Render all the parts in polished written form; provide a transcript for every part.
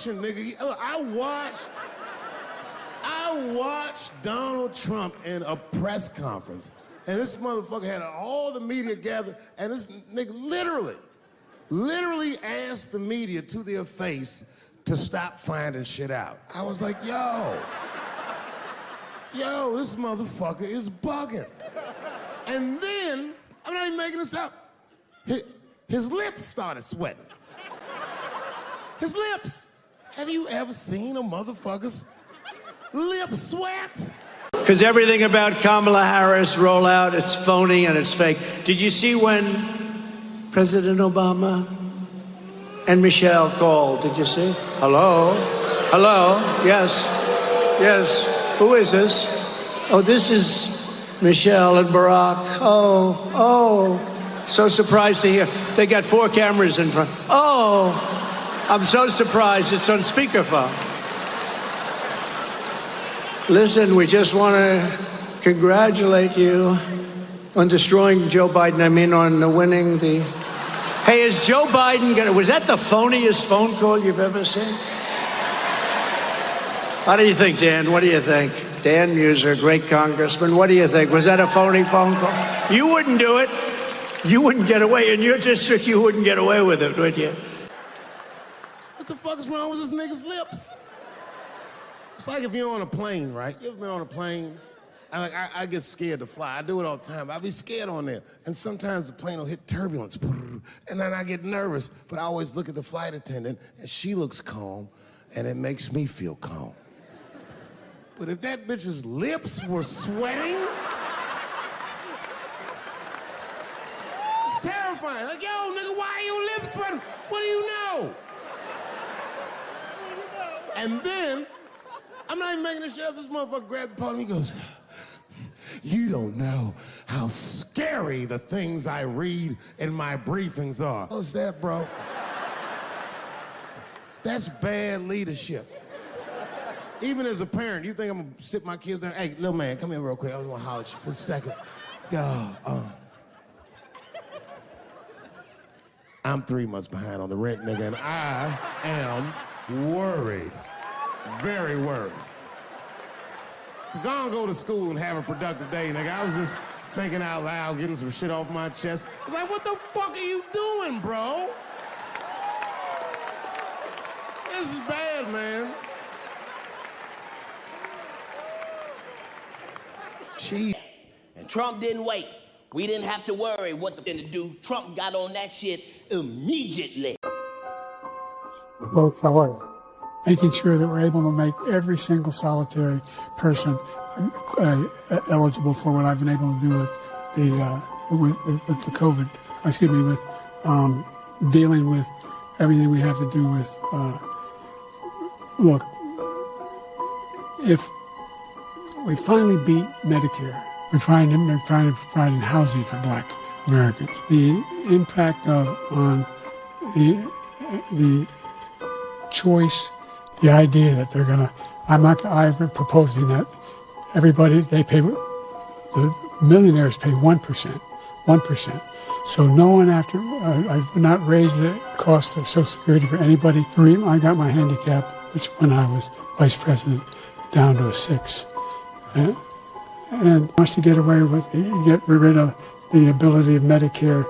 nigga. I watched Donald Trump in a press conference, and this motherfucker had all the media gathered, and this nigga literally asked the media to their face to stop finding shit out. I was like, yo, this motherfucker is bugging. And then, I'm not even making this up, his lips started sweating. His lips. Have you ever seen a motherfucker's lip sweat? Because everything about Kamala Harris rollout, it's phony and it's fake. Did you see when President Obama and Michelle called? Did you see? Hello? Hello? Yes. Yes. Who is this? Oh, this is Michelle and Barack. Oh. So surprised to hear. They got 4 cameras in front. Oh, I'm so surprised it's on speakerphone. Listen, we just want to congratulate you on destroying Joe Biden. I mean, on winning the... Hey, is Joe Biden gonna... Was that the phoniest phone call you've ever seen? How do you think, Dan? What do you think? Dan Muser, great congressman. What do you think? Was that a phony phone call? You wouldn't do it. You wouldn't get away. In your district, you wouldn't get away with it, would you? What the fuck is wrong with this nigga's lips? It's like if you're on a plane, right? You ever been on a plane? I get scared to fly. I do it all the time. I be scared on there. And sometimes the plane will hit turbulence. And then I get nervous. But I always look at the flight attendant, and she looks calm, and it makes me feel calm. But if that bitch's lips were sweating, it's terrifying. Like, yo, nigga, why are your lips sweating? What do you know? And then, I'm not even making this shit up. This motherfucker grabbed the podium. He goes, you don't know how scary the things I read in my briefings are. What's that, bro? That's bad leadership. Even as a parent, you think I'm gonna sit my kids down? Hey, little man, come here real quick. I just wanna holler at you for a second. Yo, I'm 3 months behind on the rent, nigga, and I am worried. Very worried. Go to school and have a productive day, nigga. I was just thinking out loud, getting some shit off my chest. I'm like, what the fuck are you doing, bro? This is bad, man. Gee. And Trump didn't wait. We didn't have to worry what the to do. Trump got on that shit immediately. Both are making sure that we're able to make every single solitary person eligible for what I've been able to do with the COVID. Excuse me, with dealing with everything we have to do with. Look, if we finally beat Medicare, we're trying to provide housing for Black Americans. The impact on the choice, the idea that they're gonna, I'm proposing that everybody, the millionaires pay 1%. So no one I've not raised the cost of Social Security for anybody. I got my handicap, which when I was vice president, down to a 6. And wants to get rid of the ability of Medicare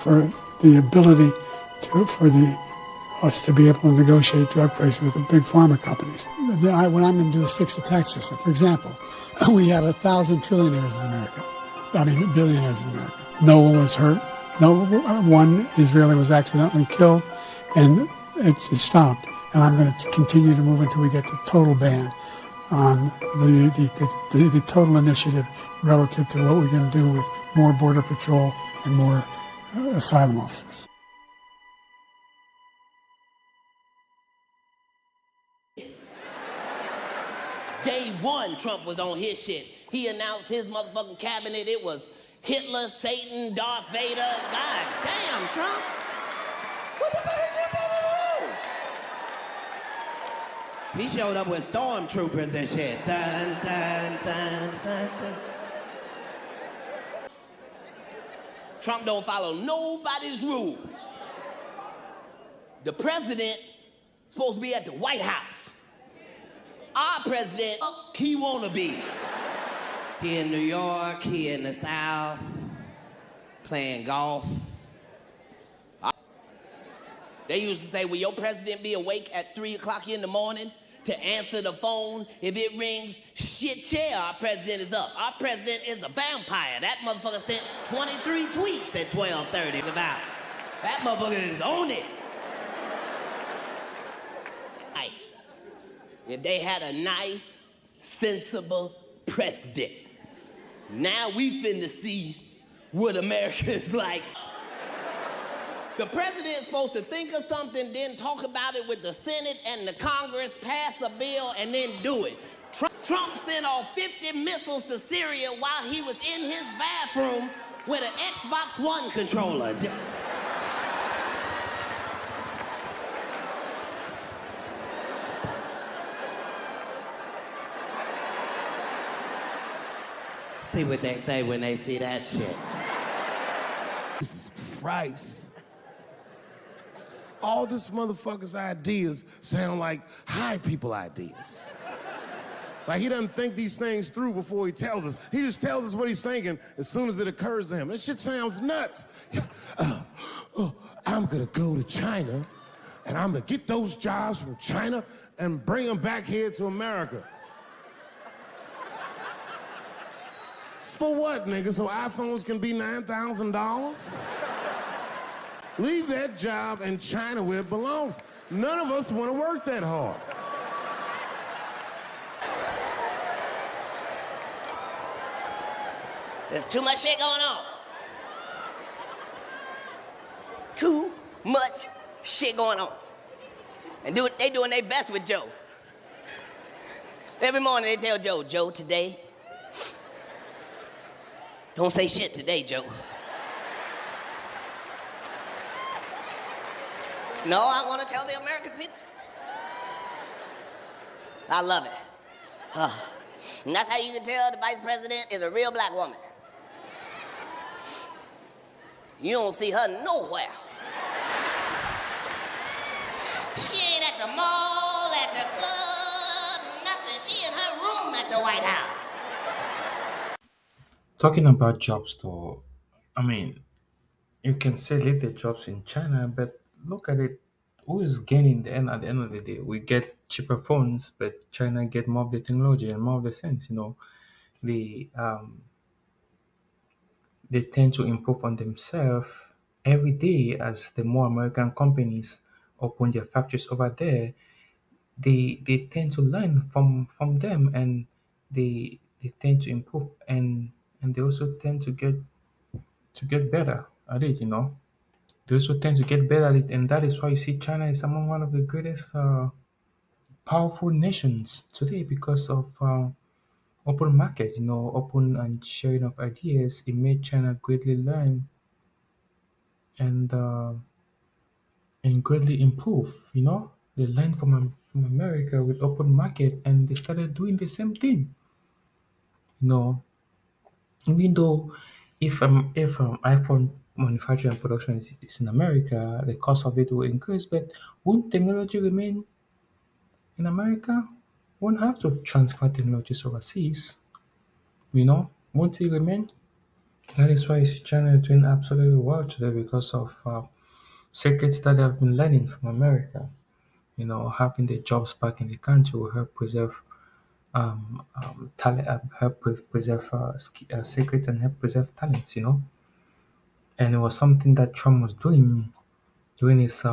for us to be able to negotiate drug prices with the big pharma companies. What I'm going to do is fix the tax system. For example, we have 1,000 trillionaires in America. Billionaires in America. No one was hurt. No one Israeli was accidentally killed, and it just stopped. And I'm going to continue to move until we get the total ban on the total initiative relative to what we're going to do with more border patrol and more asylum officers. Day one, Trump was on his shit. He announced his motherfucking cabinet. It was Hitler, Satan, Darth Vader. God damn, Trump. What the fuck is you supposed to do? He showed up with stormtroopers and shit. Dun, dun, dun, dun, dun. Trump don't follow nobody's rules. The president supposed to be at the White House. Our president, he wanna be. He in New York, he in the South, playing golf. They used to say, will your president be awake at 3 o'clock in the morning to answer the phone? If it rings, shit, yeah, our president is up. Our president is a vampire. That motherfucker sent 23 tweets at 12:30 about. That motherfucker is on it. Right. If they had a nice, sensible president, now we finna see what America is like. The president's supposed to think of something, then talk about it with the Senate and the Congress, pass a bill, and then do it. Trump sent off 50 missiles to Syria while he was in his bathroom with an Xbox One controller. See what they say when they see that shit. Jesus Christ. All this motherfucker's ideas sound like high people ideas. Like he doesn't think these things through before he tells us. He just tells us what he's thinking as soon as it occurs to him. This shit sounds nuts. I'm gonna go to China and I'm gonna get those jobs from China and bring them back here to America. For what, nigga? So iPhones can be $9,000? Leave that job in China where it belongs. None of us want to work that hard. There's too much shit going on. Too much shit going on. And they doing their best with Joe. Every morning they tell Joe, today, don't say shit today, Joe. No, I want to tell the American people. I love it. And that's how you can tell the vice president is a real black woman. You don't see her nowhere. She ain't at the mall, at the club, nothing. She in her room at the White House. Talking about jobs, though, I mean, you can say leave the jobs in China, but look at it. Who is gaining at the end of the day? We get cheaper phones, but China get more of the technology and more of the sense. They they tend to improve on themselves every day as the more American companies open their factories over there. They tend to learn from them, and they tend to improve, and they also tend to get better at it. They also tend to get better at it, and that is why you see China is among one of the greatest powerful nations today because of open market, open and sharing of ideas. It made China greatly learn and greatly improve. They learned from America with open market, and they started doing the same thing. You know, Even though if iPhone manufacturing and production is in America, the cost of it will increase, but won't technology remain in America? Won't have to transfer technologies overseas, Won't it remain? That is why China is doing absolutely well today because of secrets that they have been learning from America. Having the jobs back in the country will help preserve talent, help preserve secrets and help preserve talents. And it was something that Trump was doing during his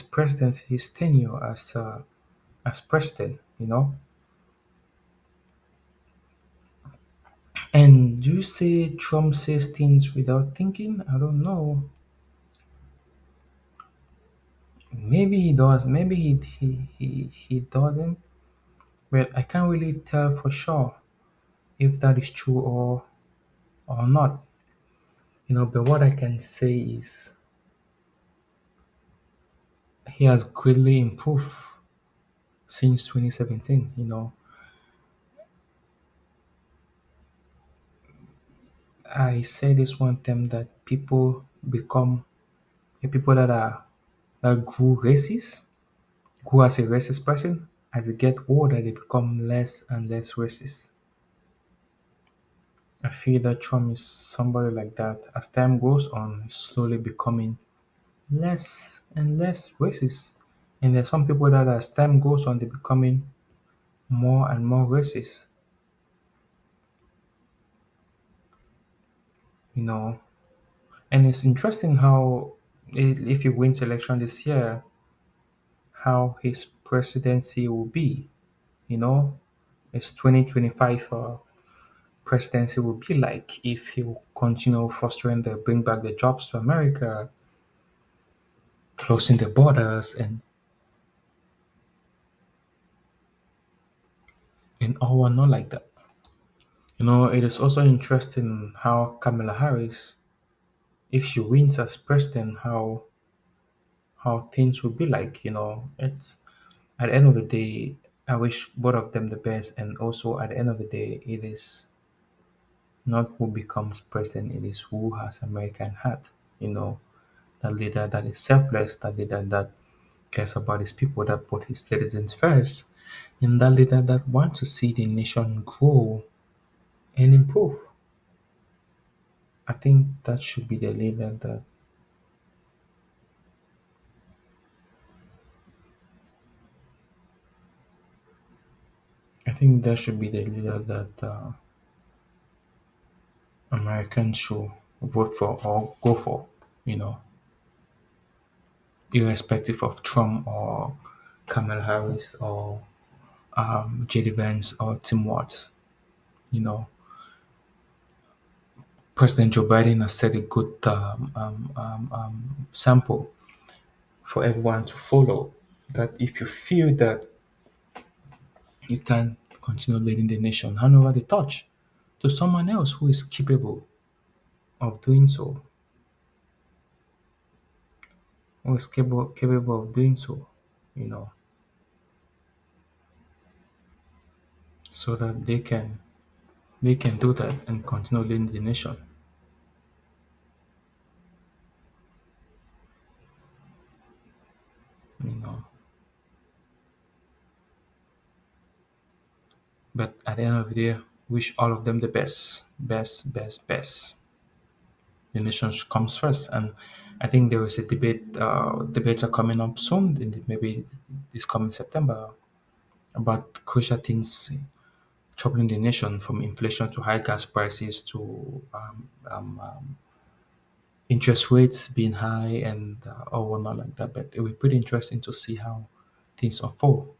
presidency, his tenure as president. And do you say Trump says things without thinking? I don't know. Maybe he does. Maybe he doesn't. But I can't really tell for sure if that is true or not. But what I can say is he has greatly improved since 2017. I say this one time that people become the people that are that grew as a racist person. As they get older, they become less and less racist. I feel that Trump is somebody like that. As time goes on, he's slowly becoming less and less racist. And there's some people that as time goes on, they're becoming more and more racist. You know, and it's interesting how if he wins election this year, how his presidency will be. You know, his 2025 presidency will be like if he will continue fostering the bring back the jobs to America, closing the borders, and all are not like that. You know, it is also interesting how Kamala Harris, if she wins as president, how things will be like. You know, it's at the end of the day, I wish both of them the best, and also at the end of the day, it is not who becomes president, it is who has American heart. You know, that leader that is selfless, that leader that cares about his people, that put his citizens first, and that leader that wants to see the nation grow and improve. I think that should be the leader that I think that should be the leader that Americans should vote for or go for. You know, irrespective of Trump or Kamala Harris or JD Vance or Tim Watts. You know, President Joe Biden has set a good sample for everyone to follow. That if you feel that you can continue leading the nation, hand over the torch to someone else who is capable of doing so, capable of doing so, you know, so that they can do that and continue leading the nation, you know. But at the end of the day, wish all of them the best, best, best, best. The nation comes first, and I think there is a debate. Debates are coming up soon, maybe this coming September, about crucial things troubling the nation, from inflation to high gas prices to interest rates being high and or whatnot like that. But it will be pretty interesting to see how things unfold.